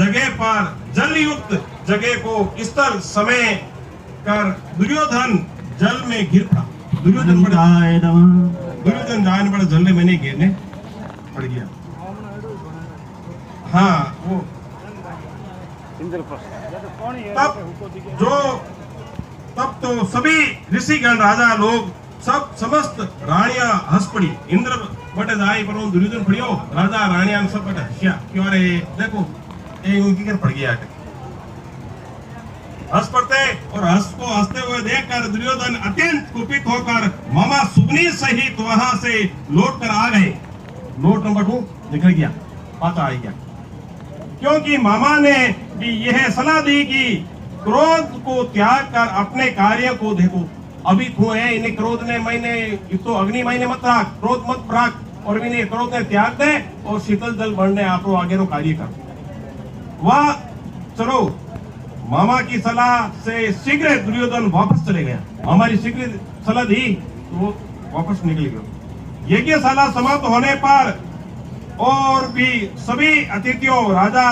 जगह पर जल युक्त जगह को स्थल समय कर दुर्योधन जल में गिर पड़ा। दुर्योधन जान बड़ा जल में नहीं गिरने पड़ गया। हाँ वो तब तो सभी ऋषिगण राजा लोग सब समस्त रानियां हंस पड़ी। इंद्र बटे जाई पर दुर्योधन पड़ियो राजा रानियां सब बटे हंसिया क्यों रे देखो ये उनकी कर पड़ गया हंस पड़ते और हंसते हुए देखकर दुर्योधन अत्यंत कुपित होकर मामा सुबनी सहित वहां से लौट कर आ गए। नोट नंबर 2 निकल गया पाता आ गया क्योंकि मामा ने भी यह सलाह दी कि क्रोध को त्याग कर अपने कार्य को देखो। अभी तू है इन्हें क्रोध ने मैंने तो अग्नि मैंने मत राख क्रोध मत राख और इन्हें क्रोध ने त्याग दे और शीतल जल बढ़ने आप आगे रो कार्य कर। वह चलो मामा की सलाह से शीघ्र दुर्योधन वापस चले गया। हमारी शीघ्र सलाह दी तो वो वापस निकल गया। यज्ञ सलाह समाप्त होने पर और भी सभी अतिथियों राजा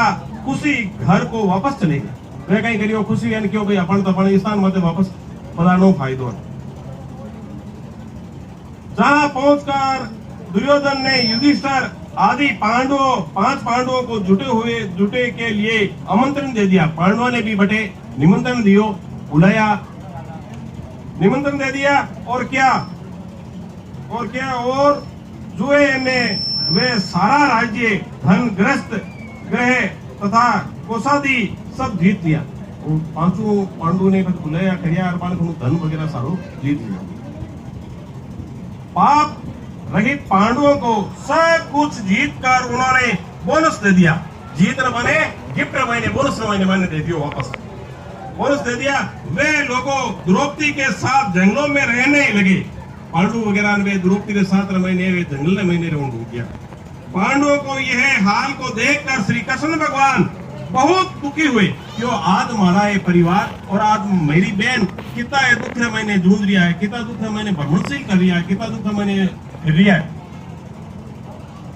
खुशी घर को वापस चले गए। वे कहीं करियो खुशी यानी क्यों भाई अपन तो अपन स्थान मत वापस पधारनो फायदो। जहां पहुंचकर दुर्योधन ने युधिष्ठिर आदि पांडवों 5 पांडवों को जुटे के लिए आमंत्रण दे दिया। पांडवों ने भी बटे निमंत्रण दियो बुलाया निमंत्रण दे दिया और क्या और जुए में वे सारा राज्य धन ग्रस्त ग्रह तथा कोषादि सब जीत लिया। 5 पांडवों ने बुलाया करिया धन वगैरह सारो जीत लिया। पाप रहित पांडवों को सब कुछ जीत कर उन्होंने बोनस दे दिया। जीत न माने गिफ्ट न माने बोनस न माने दे दियो वापस बोनस दे दिया। वे लोगों द्रौपदी के साथ जंगलों में रहने लगे। पांडु वगैरह ने द्रौपदी के साथ महीने वे जंगल में रहने गया। पांडवों को यह हाल को देखकर श्री कृष्ण भगवान बहुत दुखी हुए क्यों आज हमारा ये परिवार और आज मेरी बहन कितना दुख है मैंने जूझ रिया है कितना दुख है मैंने भ्रमणशील कर रिया है कितना दुख है मैंने रिया है।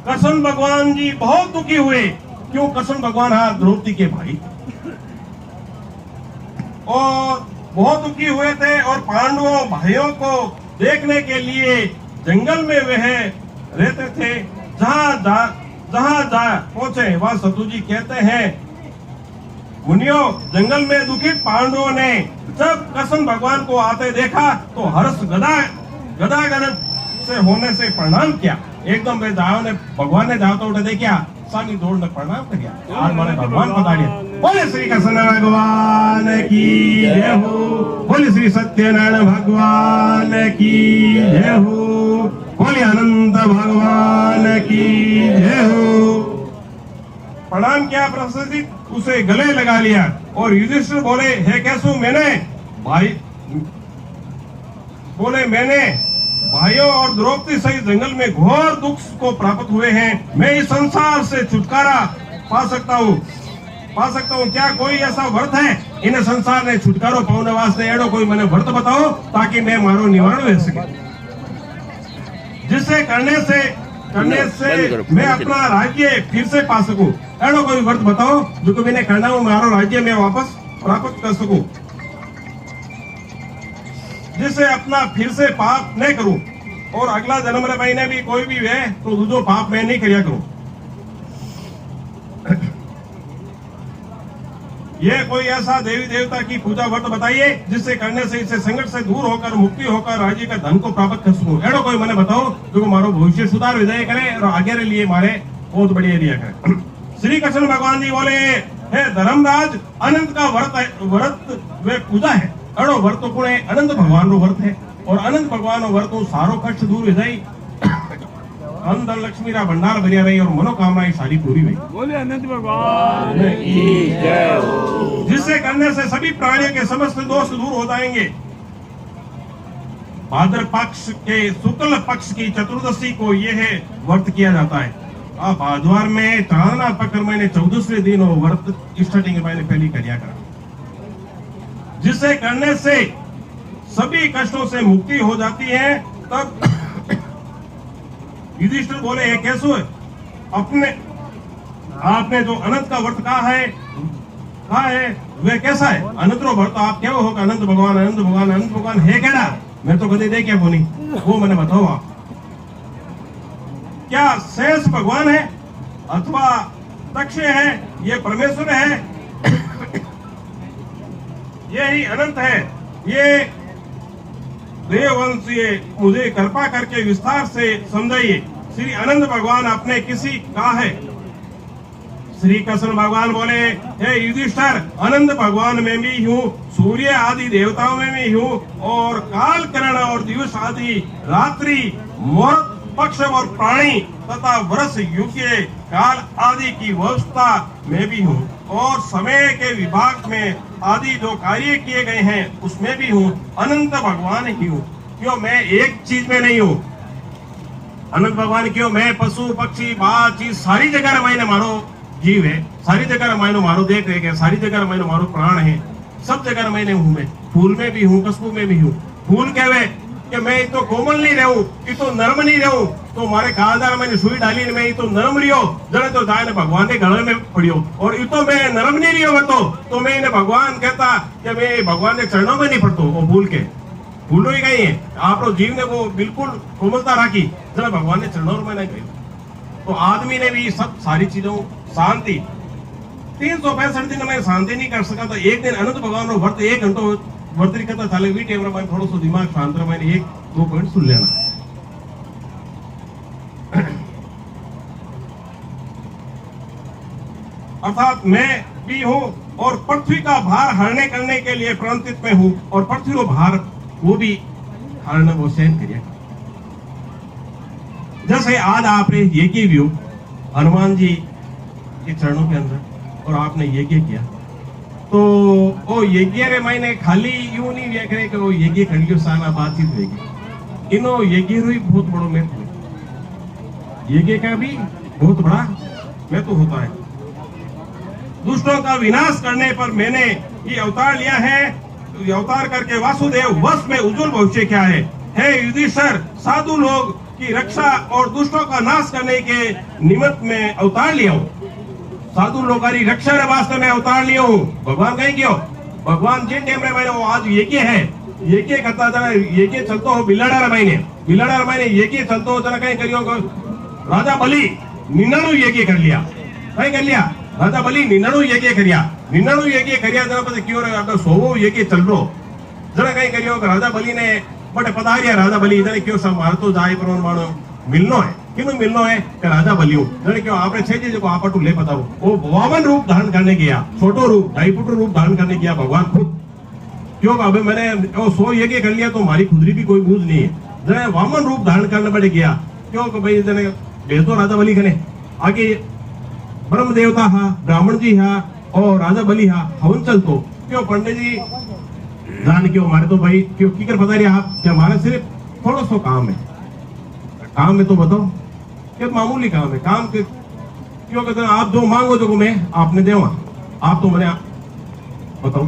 कृष्ण भगवान जी बहुत दुखी हुए क्यों कृष्ण भगवान हाँ द्रौपदी के भाई और बहुत दुखी हुए थे और पांडवों भाइयों को देखने के लिए जंगल में वह रहते थे। जहां पहुंचे वहां सतुजी कहते हैं मुनियों जंगल में दुखित पांडवों ने जब कृष्ण भगवान को आते देखा तो हर्ष गदागद से होने से प्रणाम किया। एकदम वे जाओ ने भगवान ने जाओ तो उठे देखा सामी दौड़ ने प्रणाम कर दिया। आज मारे भगवान पधारे। बोले श्री कृष्ण भगवान की जय हो। बोले श्री सत्यनारायण भगवान की जय हो। बोले अनंत भगवान की जय हो। प्रणाम किया प्रशंसित उसे गले लगा लिया और युधिष्ठिर बोले हे कैसु मैंने भाइयों और द्रौपदी सहित जंगल में घोर दुख को प्राप्त हुए हैं। मैं इस संसार से छुटकारा पा सकता हूँ। क्या कोई ऐसा व्रत है इन संसार ने छुटकारो पाने वास्ते एडो कोई मैंने व्रत बताओ ताकि मैं मारो निवारण ले सके जिससे करने से मैं अपना राज्य फिर से पा सकूं। एडो कोई व्रत बताओ जो कि मैंने करना हो मारो राज्य में वापस प्राप्त कर सकूं जिससे अपना फिर से पाप नहीं करूं और अगला जन्म रे महीने भी कोई भी है तो दूसरो पाप मैं नहीं करिया करूं। ये कोई ऐसा देवी देवता की पूजा व्रत बताइए जिससे करने से इसे संकट से दूर होकर मुक्ति होकर राज्य का धन को प्राप्त कर सकूं। एडो कोई मैंने बताओ जो मारो भविष्य सुधार विजय करे और आगे के लिए मारे बहुत बढ़िया एरिया करे। श्री कृष्ण भगवान जी बोले हे धर्मराज अनंत का व्रत वे पूजा है। एडो व्रत तो कोने अनंत भगवान रो व्रत है और अनंत भगवान रो व्रत तो सारो कष्ट दूर विजय धन धन लक्ष्मी रा भंडार भरिया रही और मनोकामनाएं सारी पूरी हुई। बोले अनंत भगवान की जय हो। जिससे करने से सभी प्राणियों के समस्त दोष दूर हो जाएंगे। भाद्र पक्ष के शुक्ल पक्ष की चतुर्दशी को यह व्रत किया जाता है। अब भाद्वार में चांदना पकड़ मैंने 14वें दिन व्रत स्टार्टिंग मैंने पहली करिया करा जिससे करने से सभी कष्टों से मुक्ति हो जाती है। तब युधिष्ठिर बोले कैसो है आपने जो अनंत का व्रत कहा है वह कैसा है? अनंत रो व्रत आप क्या हो? अनंत भगवान अनंत भगवान अनंत भगवान है केड़ा? मैं तो कदे देखे को नहीं, वो मैंने बताओ आप। क्या शेष भगवान है अथवा दक्ष है? ये परमेश्वर है, ये ही अनंत है। ये देववंश ये मुझे कृपा करके विस्तार से समझाइए। श्री अनंत भगवान अपने किसी कहा है? श्री कृष्ण भगवान बोले, हे युधिष्ठिर, अनंत भगवान में भी हूँ, सूर्य आदि देवताओं में भी हूँ, और काल करण और दिवस आदि रात्रि मुहूर्त पक्ष और प्राणी तथा वर्ष युग के काल आदि की व्यवस्था में भी हूँ, और समय के विभाग में आदि जो कार्य किए गए हैं उसमें भी हूँ। अनंत भगवान ही हूँ। क्यों मैं एक चीज में नहीं हूँ? अनंत भगवान क्यों? मैं पशु पक्षी बात चीज सारी जगह मैंने मारो जीव है, सारी जगह मैंने मारो देख रेख है, सारी जगह मैंने मारो प्राण है, सब जगह मैंने हूँ। मैं फूल में भी हूँ, खुशबू में भी हूँ। फूल कहवे कि मैं तो कोमल नहीं रहूं, ये तो नरम नहीं रहूं, तो मारे कालदार मैंने सुई डाली मैं ये तो नरम रियो, जने तो जाए भगवान के गले में पड़ियो, और ये तो मैं नरम नहीं रियो तो मैं इन्हें भगवान कहता कि मैं भगवान के चरणों में नहीं पड़तो। वो भूल के भूलो ही गई है आप जीव ने वो बिल्कुल कोमलता रखी, जरा भगवान ने चरणों में नहीं गई। तो आदमी ने भी सब सारी चीजों शांति 365 दिन में शांति नहीं कर सका, तो एक दिन अनंत भगवान रो व्रत 1 घंटो वर्तरी करता चाले वी टेम में थोड़ा सा दिमाग शांत रहे, मैंने 1-2 पॉइंट सुन लेना। अर्थात मैं भी हूं और पृथ्वी का भार हरने करने के लिए प्रणतित में हूं, और पृथ्वी को भार वो भी हरना वो सहन करिए। जैसे आज आपने यज्ञ भी हो हनुमान जी के चरणों के अंदर, और आपने यज्ञ किया, तो वो यज्ञ रे मैंने खाली यूं नहीं देख रहे कि वो यज्ञ कर लियो साना बातचीत रहेगी। इनो यज्ञ रो बहुत बड़ो महत्व, यज्ञ का भी बहुत बड़ा महत्व होता है। दुष्टों का विनाश करने पर मैंने ये अवतार लिया है, ये अवतार करके वासुदेव वश में उज्जवल भविष्य क्या है। हे युधिष्ठिर, साधु लोग की रक्षा और दुष्टों का नाश करने के निमित्त में अवतार लिया हूँ। साधु लोगों की रक्षा के वास्ते में अवतार लिया हूँ। भगवान कहीं क्यों? भगवान जिन टाइम में मैंने वो आज यज्ञ है, यज्ञ करता था, यज्ञ चलता हो बिलाड़ा महीने यज्ञ चलता हो जना कहीं करियो राजा बलि 99 यज्ञ कर लिया, कहीं कर लिया राजा बलि 99 यज्ञ करिया जना पता क्यों आपका 100 यज्ञ चल रो जना कहीं करियो राजा बलि ने बटे पधारिया राजा बलि इधर क्यों सब मार तो जाए पर मानो मिलनो है किनु मिलनो है कि राजा बलियो जने क्यों आपने छे जी को आपटू ले बताओ वो वामन रूप धारण करने गया, छोटो रूप 2.5 फुट रूप धारण करने गया भगवान खुद। क्यों अबे मैंने 100 यज्ञ कर लिया तो हमारी खुदरी भी कोई बूझ नहीं है, जने वामन रूप धारण करने पड़े गया। क्यों कि भाई जने भेज दो राजा बलि कने आगे ब्रह्म देवता हा, ब्राह्मण जी हा और राजा बलि हा हवन चलतो। क्यों पंडित जी जान क्यों हमारे तो भाई क्यों की कर बता रहे आप कि हमारा सिर्फ थोड़ा सा काम है, काम में तो बताओ क्या मामूली काम है, काम के क्यों कहते हैं आप जो मांगो जो मैं आपने देवा, आप तो मैंने बताओ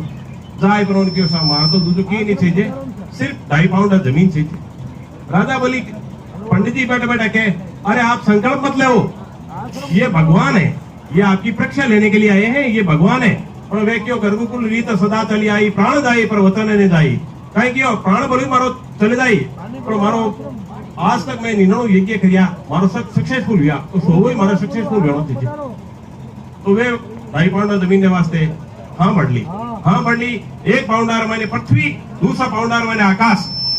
जाए पर उनके मार तो दूसरे की नहीं चाहिए, सिर्फ 2.5 पाउंड जमीन चाहिए। राजा बलि पंडित जी बैठे बैठे कहे अरे आप संकल्प मत ले, ये भगवान है, ये आपकी परीक्षा लेने के लिए आए हैं, ये भगवान है। और वे क्यों गर्भकुल रीत सदा चली आई, प्राण दाई पर वतन ने दाई, कहीं क्यों प्राण बलि मारो चले जाई पर मारो आज तक मैं 99 यज्ञ करिया मारो सक्सेसफुल हुआ, तो 100 ही मारो सक्सेसफुल होना चाहिए। तो वे 2.5 पाउंड जमीन के वास्ते हाँ बढ़ ली 1 पाउंडर मैंने पृथ्वी, 200 पाउंडर मैंने आकाश,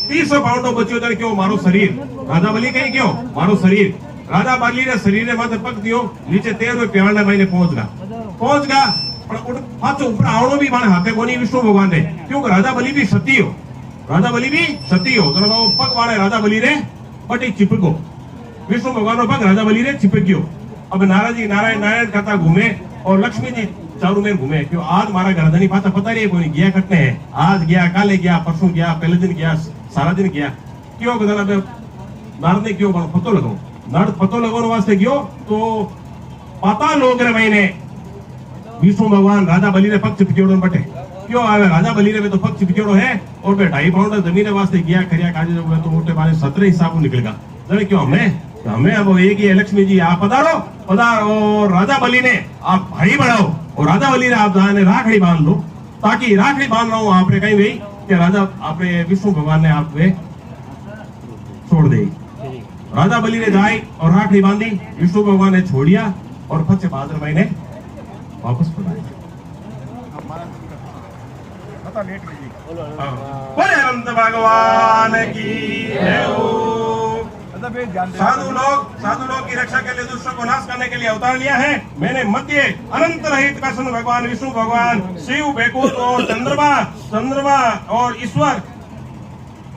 300 पाउंड बच्चों तर क्यों मारो शरीर। राजा बलि कहीं क्यों मारो शरीर, राजा बलि ने शरीर ने माथे पग दियो नीचे 13वें प्यार महीने पहुंच गया हाथ ऊपर आवड़ो भी माने हाथे कोनी विष्णु भगवान ने, क्योंकि राजा बलि भी सती हो, तो पग वाले राजा बलि रे बटे चिपको, विष्णु भगवान पग राजा बलि रे चिपक्यो। अब नारायण करता घूमे और लक्ष्मी जी चारों में घूमे। क्यों आज मारा गर्दनी पाता पता नहीं कोई गया कटने है, आज गया काले गया परसों गया पहले दिन गया सारा दिन गया। क्यों नारद ने क्यों पतो लगाओ, नारद पतो लगाने वास्ते गयो तो पता लोग रे महीने विष्णु भगवान राजा बलि ने पग चिपक्योड़ो बटे। क्यों आवे राजा बलि रे तो पग चिपक्योड़ो है और 2.5 पाउंड जमीन वास्ते गया खरिया काजे जो तो मोटे बारे 17 हिसाब निकलेगा। जरे क्यों हमें अब एक ही लक्ष्मी जी आप पधारो और राजा बलि ने आप भाई बढ़ाओ और राजा बलि ने आप जाने राखड़ी बांध लो ताकि राखड़ी बांध रहा हूं आपने कहीं भी कि राजा आपने विष्णु भगवान ने आप वे छोड़ दे। राजा बलि ने जाए और राखड़ी बांधी, विष्णु भगवान ने छोड़िया और पच्चे भाद्र महीने वापस बुलाया। बोले अनंत भगवान की जय हो। साधु लोग की रक्षा के लिए दुष्टों को नाश करने के लिए अवतार लिया है। मैंने मध्य अनंत रहित कृष्ण भगवान, विष्णु भगवान, शिव, बैकुंठ और चंद्रमा और ईश्वर,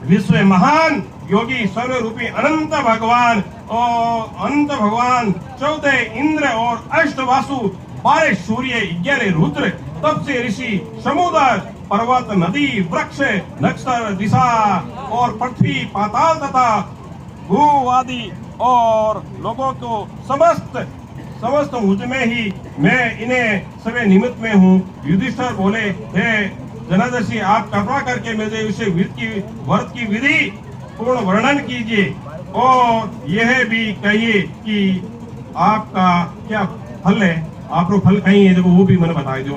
विश्व महान योगी, सर्वरूपी अनंत भगवान और अनंत भगवान, 14 इंद्र और 8 वासु, 12 सूर्य, 11 रुद्र, तब से ऋषि, समुद्र, पर्वत, नदी, वृक्ष, नक्षत्र, दिशा और पृथ्वी, पाताल तथा भू आदि और लोगों को समस्त मुझ में ही मैं इन्हें सभी निमित्त में हूँ। युधिष्ठिर बोले, हे जनादर्शी, आप कृपा करके मेरे विषय व्रत की विधि पूर्ण वर्णन कीजिए और यह भी कहिए कि आपका क्या फल है, आपको फल कहीं है, देखो वो भी मैंने बता दो।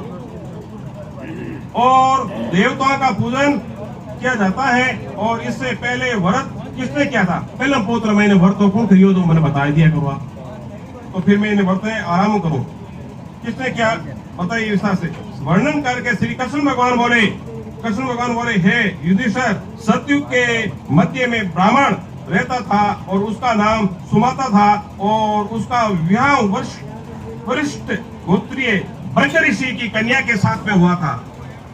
और देवताओं का पूजन किया जाता है और इससे पहले व्रत किसने किया था? पहले पुत्र मैंने व्रत कौन करियो तो मैंने बता दिया करो आप, तो फिर मैं इन्हें व्रत आराम करूं। किसने क्या बताइए विस्तार से वर्णन करके। श्री कृष्ण भगवान बोले, हे युधिष्ठिर, सतयुग के मध्य में ब्राह्मण रहता था और उसका नाम सुमाता था और उसका विवाह वरिष्ठ गोत्रीय भृग ऋषि की कन्या के साथ में हुआ था।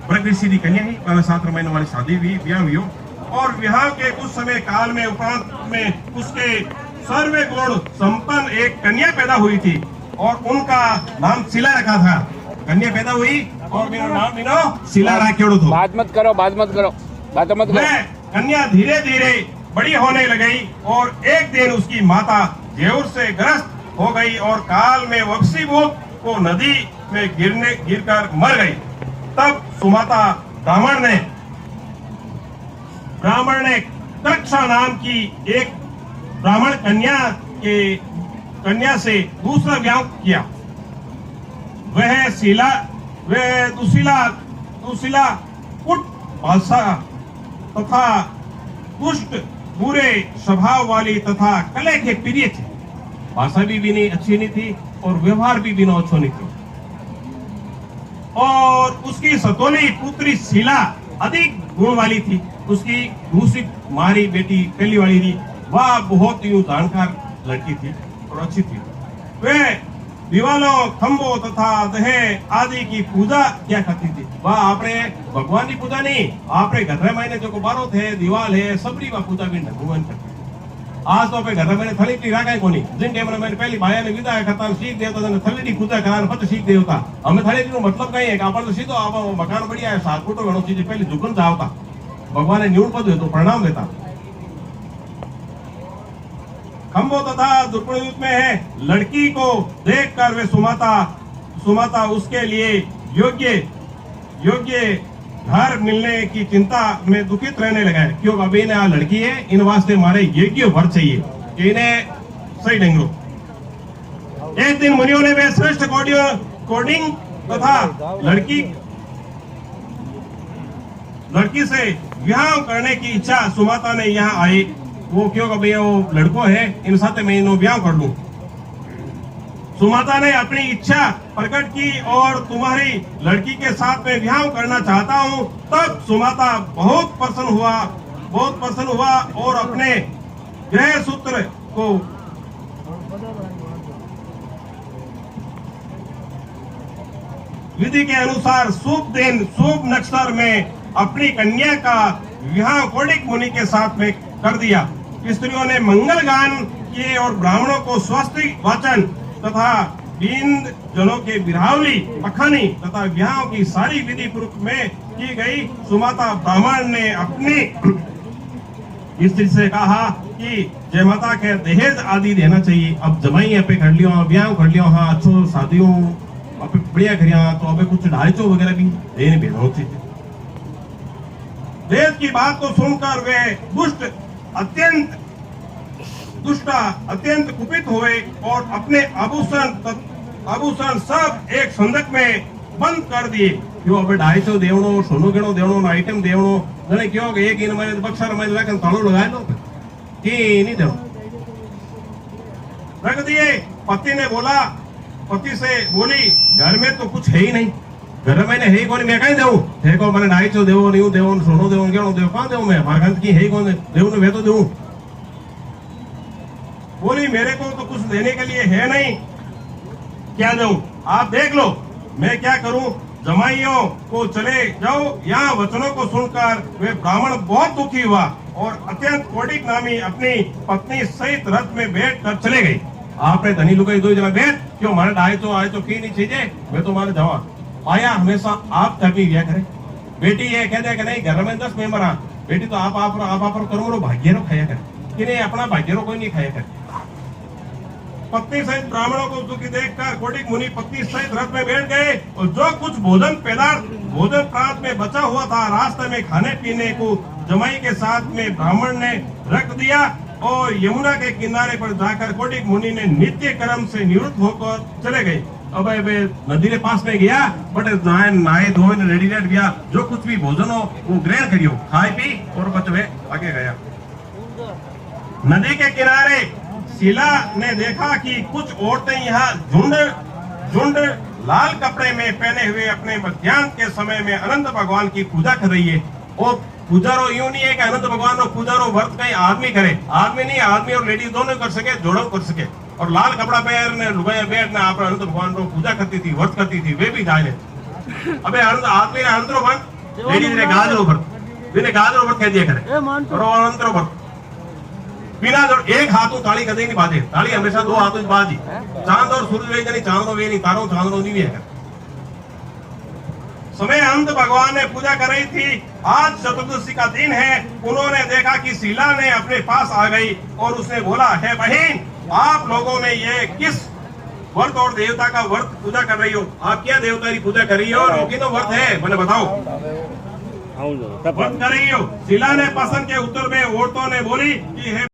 भृग ऋषि की कन्या ही 7 महीने वाली शादी हुई, ब्याह हुई और विवाह के कुछ समय काल में उपरांत में उसके सर्वे गुण संपन्न एक कन्या पैदा हुई थी और उनका नाम शिला रखा था। कन्या पैदा हुई और मेरा नाम शिला रखा था। बात मत करो। कन्या धीरे धीरे बड़ी होने लगी और एक दिन उसकी माता जेऊर से ग्रस्त हो गई और काल में वक्षीभूत को नदी में गिरकर मर गई। तब सुमाता ब्राह्मण ने तक्षा नाम की एक ब्राह्मण कन्या से दूसरा विवाह किया। वह दुशीला कुट भाषा तथा दुष्ट बुरे स्वभाव वाली तथा कले के प्रिय थे। भाषा भी नहीं अच्छी नहीं थी और व्यवहार भी बिना अच्छा नहीं थी। और उसकी सतोली पुत्री शीला अधिक गुण वाली थी। उसकी दूसरी मारी बेटी पहली वाली थी, वह बहुत ही जानकार लड़की थी और अच्छी थी। वे दीवालों, खंभों तथा दहे आदि की पूजा क्या करती थी। वह आपने भगवान की पूजा नहीं, आपने घर में जो बारो थे दीवाल है सबरी वह पूजा भी भगवान करती। आज तो अपने घर में थली की राखा को नहीं। जिन टाइम मैंने पहली भाई ने विदा करता सीख देवता ने थली की पूजा कराने पत सीख देवता। हमें थली की मतलब कहीं है कि अपन तो सीधो आप मकान बढ़िया है, 7 फुट घणो चीज पहले दुकान जावता भगवान ने न्यून पद तो प्रणाम देता। खंभो तथा दुर्पयुक्त में है। लड़की को देखकर वे सुमाता उसके लिए योग्य घर मिलने की चिंता में दुखित रहने लगा है। क्यों अभी इन्हें लड़की है, इन वास्ते हमारे योग्य वर चाहिए कि इन्हें सही ढंगो। एक दिन मुनियों ने वे श्रेष्ठ कोडिंग तथा लड़की से विवाह करने की इच्छा सुमाता ने यहाँ आई। वो क्यों कभी वो लड़को है, इन साथ मैं इन्हों ब्याह कर लूं। सुमाता ने अपनी इच्छा प्रकट की और तुम्हारी लड़की के साथ में विवाह करना चाहता हूं। तब सुमाता बहुत प्रसन्न हुआ और अपने गृह सूत्र को विधि के अनुसार शुभ दिन शुभ नक्षत्र में अपनी कन्या का विवाह कौडिक मुनि के साथ में कर दिया। स्त्रियों ने मंगल गान किए और ब्राह्मणों को स्वस्तिक वाचन तथा दीन जनों के बिरावली पखानी तथा विवाह की सारी विधि पूर्वक में की गई। सुमाता ब्राह्मण ने अपनी स्त्री से कहा कि जय माता के दहेज आदि देना चाहिए। अब जमाई पे कर लियो, ब्याह कर लियो, हाँ अच्छो शादियों बढ़िया करिया तो अबे कुछ ढाईचो वगैरह भी देने भेजना चाहिए। दहेज की बात को सुनकर वे दुष्ट अत्यंत दुष्टा अत्यंत कुपित हुए और अपने आभूषण सब एक संदक में बंद कर दिए। क्यों अब 250 देवनो, सोनो गेणो देवनो, आइटम देवनो, जने क्यों एक इन में बक्सर में लाकर तालो लगाए लो कि नहीं देव रख दिए। पति ने बोला, पति से बोली, घर में तो कुछ है ही नहीं, घर में है ही कौन, मैं कहीं देव है को मैंने 250 देवो नहीं देवो, सोनो देवो गेणो देवो, कहाँ देव मैं, मारगंज की है ही कौन देव ने, मैं तो देव। बोली मेरे को तो कुछ देने के लिए है नहीं, क्या दूं, आप देख लो मैं क्या करूं। जमाइयों को चले जाओ, यहाँ वचनों को सुनकर वे ब्राह्मण बहुत दुखी हुआ और अत्यंत कोडिक नामी अपनी पत्नी सहित रथ में बैठ कर चले गए। आपने धनी लुगाई दो जना बैठ, क्यों मारे आए तो की नहीं चीजें, मैं तो मारे जावा आया हमेशा आप तभी दिया करे। बेटी ये कह दे कि नहीं घर में 10 मेंबर आ, बेटी तो आप करो भाग्य रो खाया करे कि नहीं, अपना भाग्य रो कोई नहीं खाया करे। पत्नी सहित ब्राह्मणों को दुखी देखकर कोटिक मुनि पत्नी सहित रथ में बैठ गए और जो कुछ भोजन प्रांत में बचा हुआ था रास्ते में खाने पीने को जमाई के साथ में ब्राह्मण ने रख दिया और यमुना के किनारे पर जाकर कोटिक मुनि ने नित्य कर्म से निवृत्त होकर चले गए। अब नदी के पास में गया, बट नहाए धोए रेडी रेड गया, जो कुछ भी भोजन हो वो ग्रहण करियो, खाए पी और बचवे आगे गया। नदी के किनारे शीला ने देखा कि कुछ औरतें यहाँ झुंड लाल कपड़े में पहने हुए अपने मध्याह्न के समय में अनंत भगवान की पूजा कर रही है। और पूजारो यूं नहीं है कि अनंत भगवान को पूजारो व्रत कहीं आदमी करे, आदमी नहीं, आदमी और लेडीज दोनों कर सके, जोड़ो कर सके। और लाल कपड़ा पहन लुगाया बैठ ना आप अनंत भगवान को पूजा करती थी, व्रत करती थी, वे भी जाए। अबे आदमी ने अंतरो व्रत, लेडीज ने गाजरो व्रत कह दिया करे और अंतरो व्रत बिना एक हाथों ताली कदे नहीं बाजे, ताली हमेशा 2 हाथों बाजी। चांद और सूरज वे नहीं, चांद वे नहीं, तारों चांद नहीं भी है। समय अंत भगवान ने पूजा कर रही थी। आज चतुर्दशी का दिन है। उन्होंने देखा कि शीला ने अपने पास आ गई और उसने बोला, है बहन, आप लोगों ने ये किस व्रत और देवता का व्रत पूजा कर रही हो? आप क्या देवता की पूजा कर रही हो और की तो व्रत है, मैंने बताओ व्रत कर रही हो? शीला ने प्रश्न के उत्तर में औरतों ने बोली कि